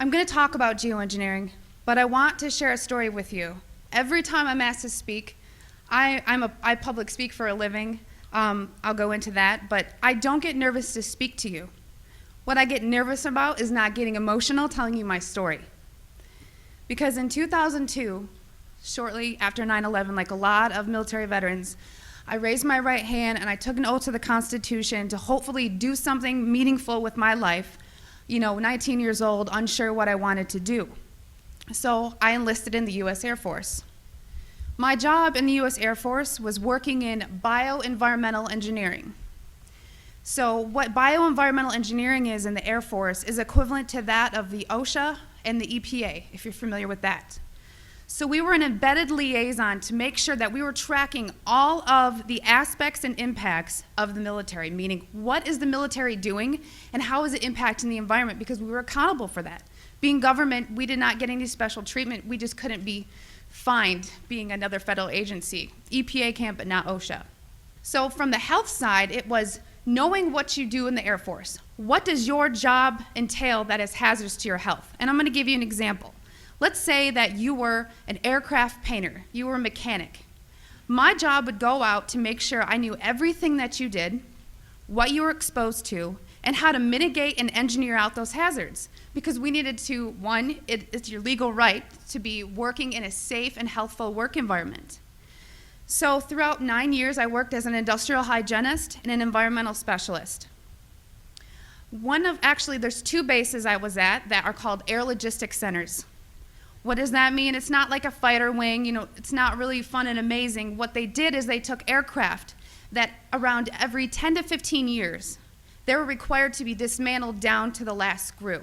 I'm going to talk about geoengineering, but I want to share a story with you. Every time I'm asked to speak, I public speak for a living. I'll go into that, but I don't get nervous to speak to you. What I get nervous about is not getting emotional telling you my story. Because in 2002, shortly after 9/11, like a lot of military veterans, I raised my right hand and I took an oath to the Constitution to hopefully do something meaningful with my life. 19 years old, unsure what I wanted to do. So I enlisted in the U.S. Air Force. My job in the U.S. Air Force was working in bioenvironmental engineering. So what bioenvironmental engineering is in the Air Force is equivalent to that of the OSHA and the EPA, if you're familiar with that. So we were an embedded liaison to make sure that we were tracking all of the aspects and impacts of the military, meaning what is the military doing and how is it impacting the environment, because we were accountable for that. Being government, we did not get any special treatment. We just couldn't be fined being another federal agency. EPA can, but not OSHA. So from the health side, it was knowing what you do in the Air Force. What does your job entail that is hazardous to your health? And I'm going to give you an example. Let's say that you were an aircraft painter, you were a mechanic. My job would go out to make sure I knew everything that you did, what you were exposed to, and how to mitigate and engineer out those hazards. Because we needed to, one, it's your legal right to be working in a safe and healthful work environment. So throughout 9 years, I worked as an industrial hygienist and an environmental specialist. There's two bases I was at that are called air logistics centers. What does that mean? It's not like a fighter wing, it's not really fun and amazing. What they did is they took aircraft that around every 10 to 15 years, they were required to be dismantled down to the last screw.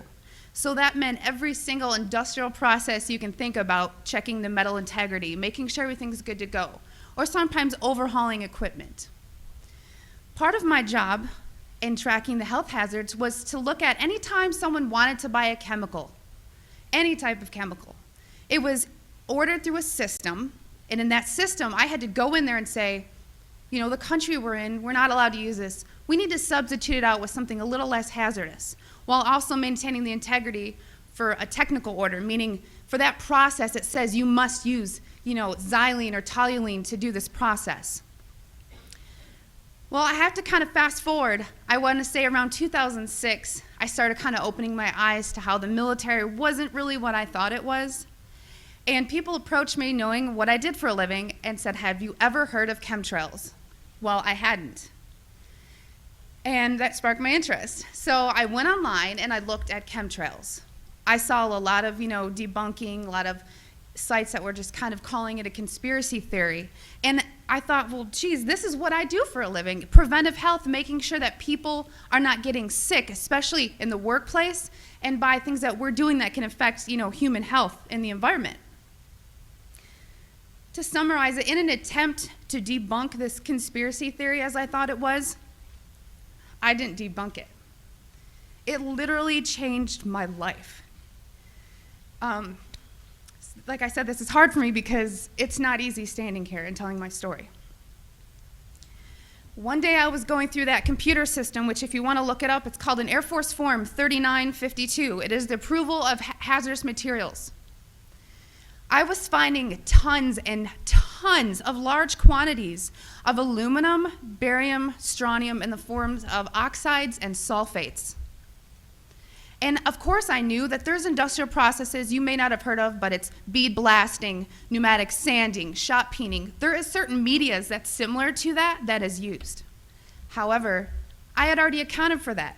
So that meant every single industrial process you can think about, checking the metal integrity, making sure everything's good to go, or sometimes overhauling equipment. Part of my job in tracking the health hazards was to look at any time someone wanted to buy a chemical, any type of chemical. It was ordered through a system, and in that system, I had to go in there and say, the country we're in, we're not allowed to use this. We need to substitute it out with something a little less hazardous, while also maintaining the integrity for a technical order, meaning for that process, it says you must use, xylene or toluene to do this process. Well, I have to kind of fast forward. I want to say around 2006, I started kind of opening my eyes to how the military wasn't really what I thought it was. And people approached me knowing what I did for a living and said, have you ever heard of chemtrails? Well, I hadn't. And that sparked my interest. So I went online and I looked at chemtrails. I saw a lot of, debunking, a lot of sites that were just kind of calling it a conspiracy theory. And I thought, well, geez, this is what I do for a living. Preventive health, making sure that people are not getting sick, especially in the workplace, and by things that we're doing that can affect, human health and the environment. To summarize it, in an attempt to debunk this conspiracy theory as I thought it was, I didn't debunk it. It literally changed my life. Like I said, this is hard for me because it's not easy standing here and telling my story. One day I was going through that computer system, which if you want to look it up, it's called an Air Force Form 3952. It is the approval of hazardous materials. I was finding tons and tons of large quantities of aluminum, barium, strontium in the forms of oxides and sulfates. And of course I knew that there's industrial processes you may not have heard of, but it's bead blasting, pneumatic sanding, shot peening. There is certain medias that's similar to that is used. However, I had already accounted for that.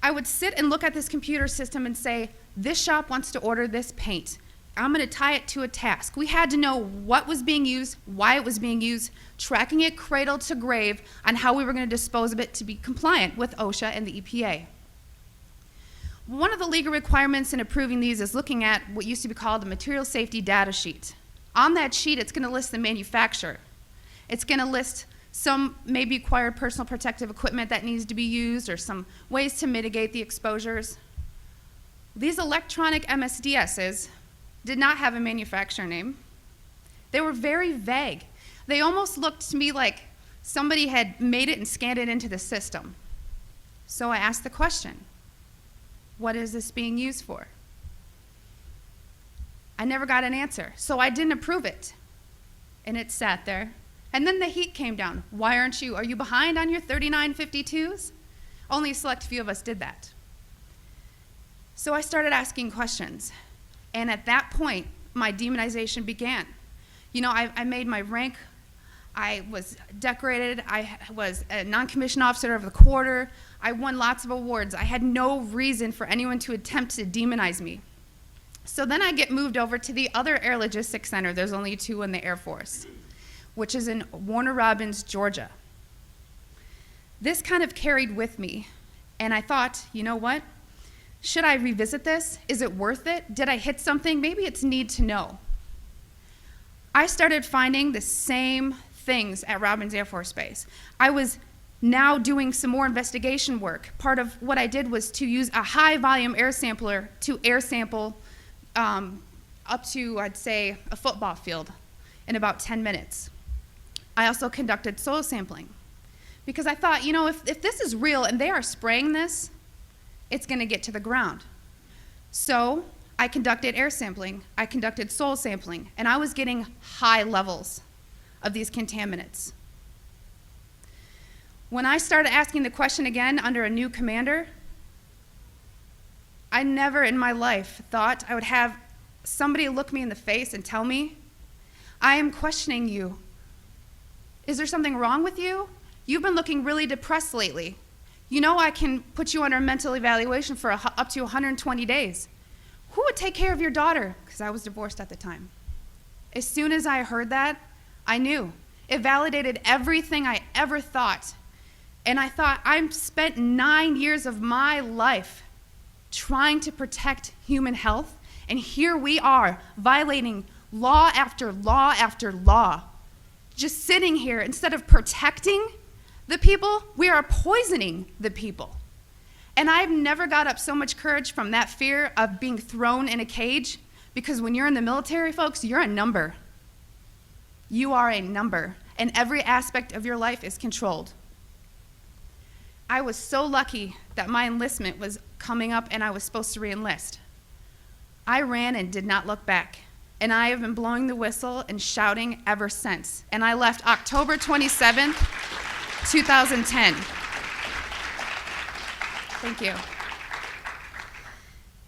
I would sit and look at this computer system and say, this shop wants to order this paint. I'm going to tie it to a task. We had to know what was being used, why it was being used, tracking it cradle to grave on how we were going to dispose of it to be compliant with OSHA and the EPA. One of the legal requirements in approving these is looking at what used to be called the material safety data sheet. On that sheet, it's going to list the manufacturer. It's going to list some maybe acquired personal protective equipment that needs to be used or some ways to mitigate the exposures. These electronic MSDSs did not have a manufacturer name. They were very vague. They almost looked to me like somebody had made it and scanned it into the system. So I asked the question, what is this being used for? I never got an answer, so I didn't approve it. And it sat there. And then the heat came down. Why aren't you? Are you behind on your 3952s? Only a select few of us did that. So I started asking questions. And at that point, my demonization began. You know, I made my rank. I was decorated. I was a non-commissioned officer of the quarter. I won lots of awards. I had no reason for anyone to attempt to demonize me. So then I get moved over to the other Air Logistics Center. There's only 2 in the Air Force, which is in Warner Robins, Georgia. This kind of carried with me, and I thought, you know what? Should I revisit this? Is it worth it? Did I hit something? Maybe it's need to know. I started finding the same things at Robins Air Force Base. I was now doing some more investigation work. Part of what I did was to use a high volume air sampler to air sample up to, I'd say, a football field in about 10 minutes. I also conducted soil sampling because I thought, you know, if this is real and they are spraying this, it's going to get to the ground. So I conducted air sampling, I conducted soil sampling, and I was getting high levels of these contaminants. When I started asking the question again under a new commander, I never in my life thought I would have somebody look me in the face and tell me, I am questioning you. Is there something wrong with you? You've been looking really depressed lately. You know I can put you under mental evaluation for up to 120 days. Who would take care of your daughter? Because I was divorced at the time. As soon as I heard that, I knew. It validated everything I ever thought. And I thought, I've spent 9 years of my life trying to protect human health, and here we are violating law after law after law. Just sitting here, instead of protecting the people, we are poisoning the people. And I've never got up so much courage from that fear of being thrown in a cage, because when you're in the military, folks, you're a number. You are a number, and every aspect of your life is controlled. I was so lucky that my enlistment was coming up and I was supposed to re-enlist. I ran and did not look back, and I have been blowing the whistle and shouting ever since. And I left October 27th, 2010. Thank you.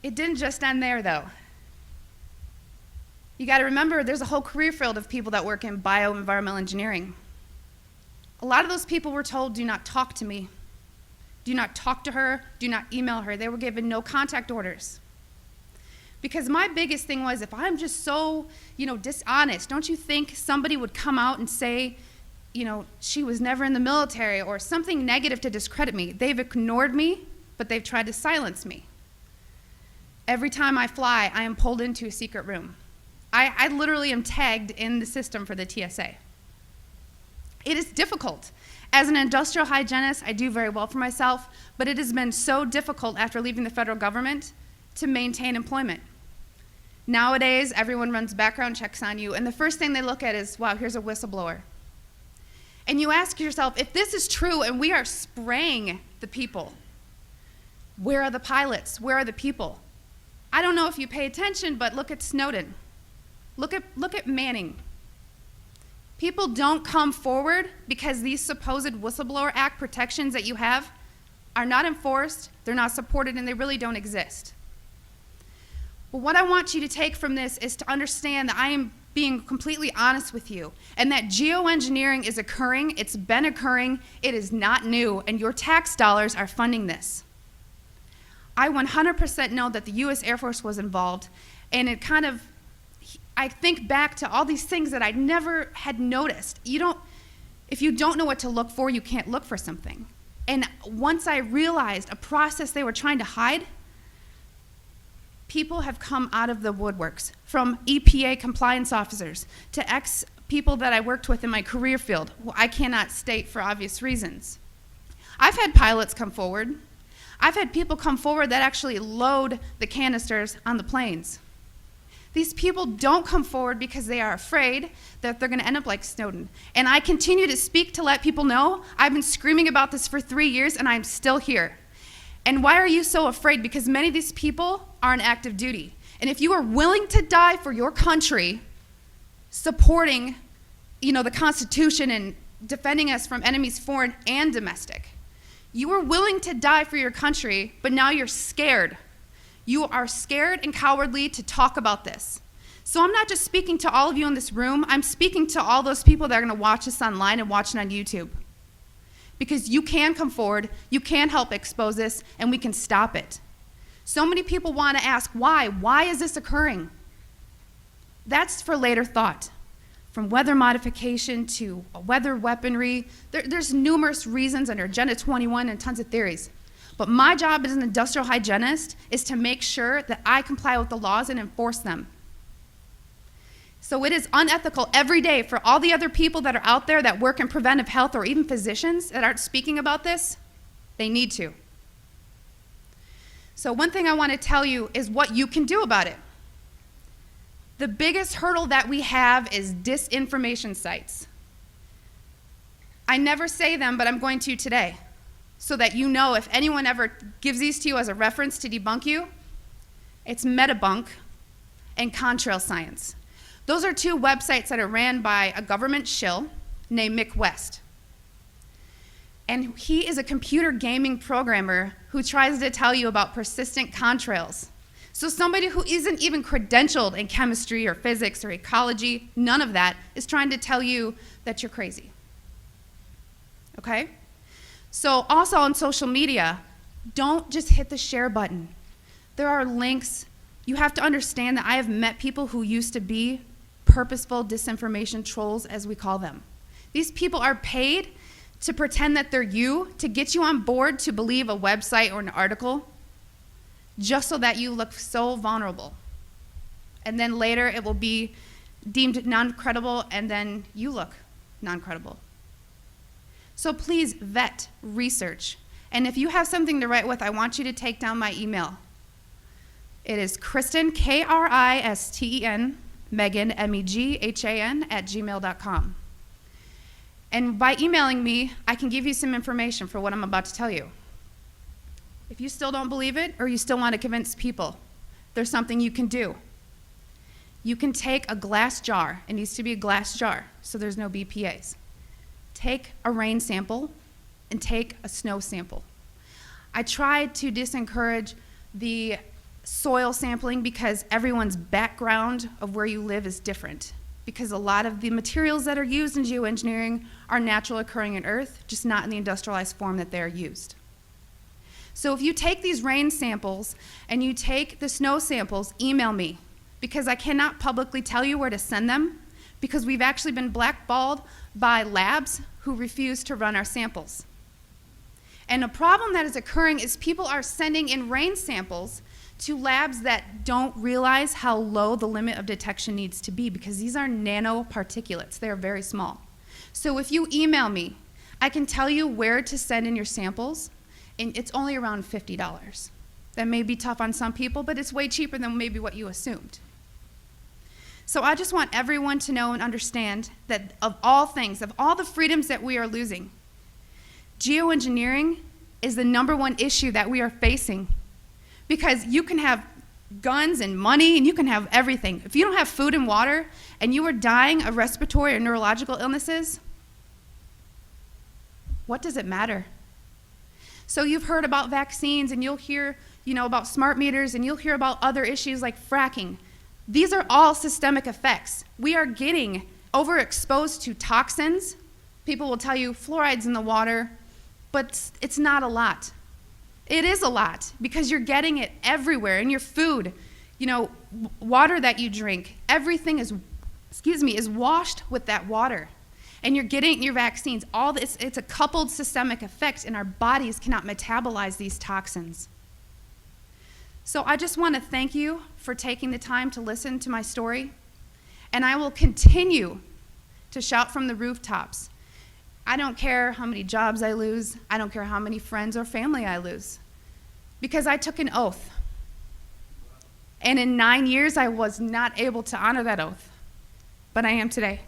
It didn't just end there, though. You got to remember, there's a whole career field of people that work in bioenvironmental engineering. A lot of those people were told, do not talk to me. Do not talk to her, do not email her. They were given no contact orders. Because my biggest thing was, if I'm just so, dishonest, don't you think somebody would come out and say, she was never in the military or something negative to discredit me? They've ignored me, but they've tried to silence me. Every time I fly, I am pulled into a secret room. I literally am tagged in the system for the TSA. It is difficult. As an industrial hygienist, I do very well for myself, but it has been so difficult after leaving the federal government to maintain employment. Nowadays, everyone runs background checks on you, and the first thing they look at is, wow, here's a whistleblower. And you ask yourself, if this is true and we are spraying the people, where are the pilots? Where are the people? I don't know if you pay attention, but look at Snowden. Look at Manning. People don't come forward because these supposed Whistleblower Act protections that you have are not enforced, they're not supported, and they really don't exist. But what I want you to take from this is to understand that I am being completely honest with you, and that geoengineering is occurring, it's been occurring, it is not new, and your tax dollars are funding this. I 100% know that the U.S. Air Force was involved, and I think back to all these things that I never had noticed. If you don't know what to look for, you can't look for something. And once I realized a process they were trying to hide, people have come out of the woodworks, from EPA compliance officers to ex-people that I worked with in my career field, who I cannot state for obvious reasons. I've had pilots come forward. I've had people come forward that actually load the canisters on the planes. These people don't come forward because they are afraid that they're going to end up like Snowden. And I continue to speak to let people know I've been screaming about this for 3 years and I'm still here. And why are you so afraid? Because many of these people are on active duty. And if you are willing to die for your country, supporting, the Constitution and defending us from enemies foreign and domestic, you are willing to die for your country, but now you're scared. You are scared and cowardly to talk about this. So I'm not just speaking to all of you in this room, I'm speaking to all those people that are going to watch this online and watch it on YouTube. Because you can come forward, you can help expose this, and we can stop it. So many people want to ask, why? Why is this occurring? That's for later thought. From weather modification to weather weaponry, there's numerous reasons under Agenda 21 and tons of theories. But my job as an industrial hygienist is to make sure that I comply with the laws and enforce them. So it is unethical every day for all the other people that are out there that work in preventive health, or even physicians that aren't speaking about this. They need to. So one thing I want to tell you is what you can do about it. The biggest hurdle that we have is disinformation sites. I never say them, but I'm going to today, so that you know if anyone ever gives these to you as a reference to debunk you, it's Metabunk and Chemtrails Science. Those are two websites that are ran by a government shill named Mick West. And he is a computer gaming programmer who tries to tell you about persistent contrails. So somebody who isn't even credentialed in chemistry or physics or ecology, none of that, is trying to tell you that you're crazy. Okay? So also on social media, don't just hit the share button. There are links. You have to understand that I have met people who used to be purposeful disinformation trolls, as we call them. These people are paid to pretend that they're you, to get you on board to believe a website or an article, just so that you look so vulnerable. And then later it will be deemed non-credible, and then you look non-credible. So please vet, research. And if you have something to write with, I want you to take down my email. It is Kristen, Kristen, Megan, Meghan, @gmail.com. And by emailing me, I can give you some information for what I'm about to tell you. If you still don't believe it, or you still want to convince people, there's something you can do. You can take a glass jar. It needs to be a glass jar, so there's no BPAs. Take a rain sample and take a snow sample. I tried to discourage the soil sampling because everyone's background of where you live is different. Because a lot of the materials that are used in geoengineering are natural occurring in Earth, just not in the industrialized form that they're used. So if you take these rain samples and you take the snow samples, email me, because I cannot publicly tell you where to send them, because we've actually been blackballed by labs who refuse to run our samples. And a problem that is occurring is people are sending in rain samples to labs that don't realize how low the limit of detection needs to be, because these are nanoparticulates. They are very small. So if you email me, I can tell you where to send in your samples, and it's only around $50. That may be tough on some people, but it's way cheaper than maybe what you assumed. So I just want everyone to know and understand that of all things, of all the freedoms that we are losing, geoengineering is the #1 issue that we are facing. Because you can have guns and money, and you can have everything. If you don't have food and water, and you are dying of respiratory or neurological illnesses, what does it matter? So you've heard about vaccines, and you'll hear, about smart meters, and you'll hear about other issues like fracking. These are all systemic effects. We are getting overexposed to toxins. People will tell you fluoride's in the water, but it's not a lot. It is a lot, because you're getting it everywhere in your food, water that you drink. Everything is washed with that water. And you're getting your vaccines. All this, it's a coupled systemic effect, and our bodies cannot metabolize these toxins. So I just want to thank you for taking the time to listen to my story, and I will continue to shout from the rooftops. I don't care how many jobs I lose. I don't care how many friends or family I lose, because I took an oath. And in 9 years, I was not able to honor that oath, but I am today.